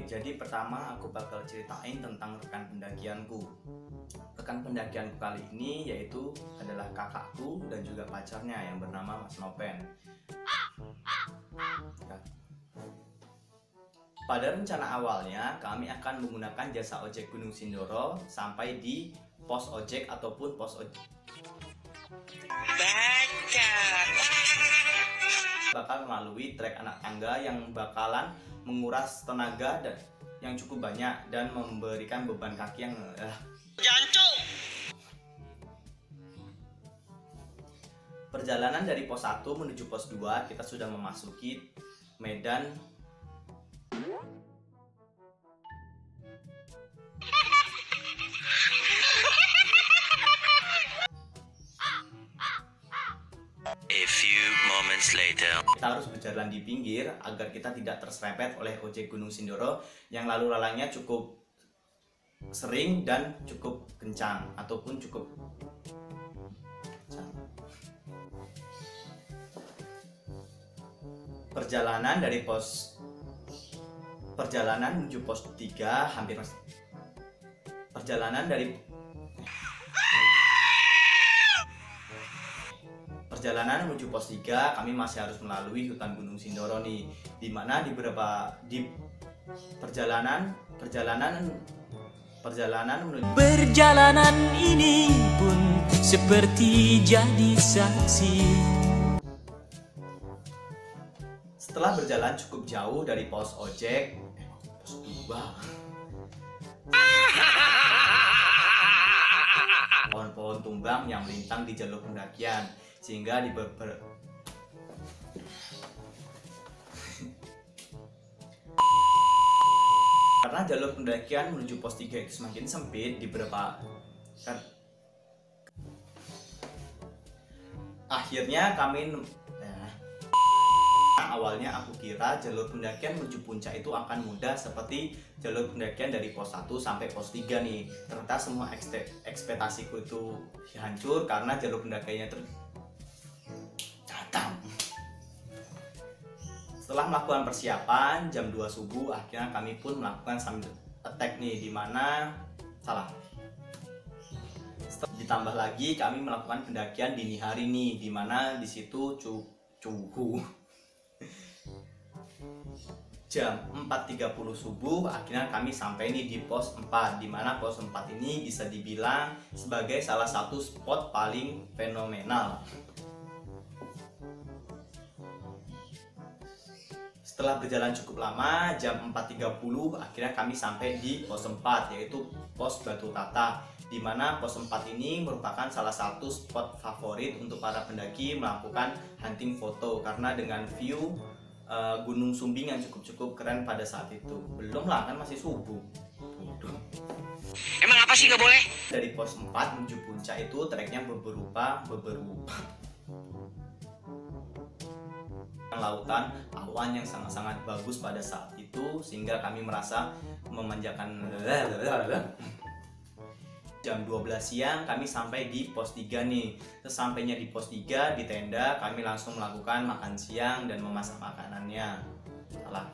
jadi pertama aku bakal ceritain tentang rekan pendakianku. Rekan pendakianku kali ini yaitu adalah kakakku dan juga pacarnya yang bernama Mas Nopen. Pada rencana awalnya kami akan menggunakan jasa ojek Gunung Sindoro sampai di pos ojek ataupun pos ojek bakal melalui trek anak tangga yang bakalan menguras tenaga dan yang cukup banyak dan memberikan beban kaki yang jancuk. Perjalanan dari pos 1 menuju pos 2 kita sudah memasuki medan A few moments later. Kita harus berjalan di pinggir agar kita tidak terserempet oleh ojek Gunung Sindoro yang lalu lalangnya cukup sering dan cukup kencang ataupun cukup kencang. Perjalanan menuju pos 3 hampir Perjalanan menuju pos 3 kami masih harus melalui hutan Gunung Sindoro nih, dimana di perjalanan ini pun seperti jadi saksi. Setelah berjalan cukup jauh dari pos ojek, pos 2, pohon-pohon tumbang yang melintang di jalur pendakian sehingga karena jalur pendakian menuju pos 3 itu semakin sempit akhirnya awalnya aku kira jalur pendakian menuju puncak itu akan mudah seperti jalur pendakian dari pos 1 sampai pos 3 nih. Ternyata semua ekspektasiku itu hancur karena jalur pendakiannya datang. Setelah melakukan persiapan jam 2 subuh akhirnya kami pun melakukan sambil attack nih, ditambah lagi kami melakukan pendakian dini hari nih, dimana disitu suhu jam 4.30 subuh akhirnya kami sampai nih di pos 4, dimana pos 4 ini bisa dibilang sebagai salah satu spot paling fenomenal. Setelah berjalan cukup lama, jam 4.30 akhirnya kami sampai di pos 4, yaitu pos Batu Tata, dimana pos 4 ini merupakan salah satu spot favorit untuk para pendaki melakukan hunting foto karena dengan view Gunung Sumbing yang cukup keren pada saat itu. Belum lah, kan masih subuh. Emang apa sih nggak boleh? Dari pos 4 menuju puncak itu treknya beberapa lautan awan yang sangat bagus pada saat itu sehingga kami merasa memanjakan. Jam 12 siang kami sampai di pos 3 nih. Sesampainya di pos 3 di tenda kami langsung melakukan makan siang dan memasak makanannya. Salah.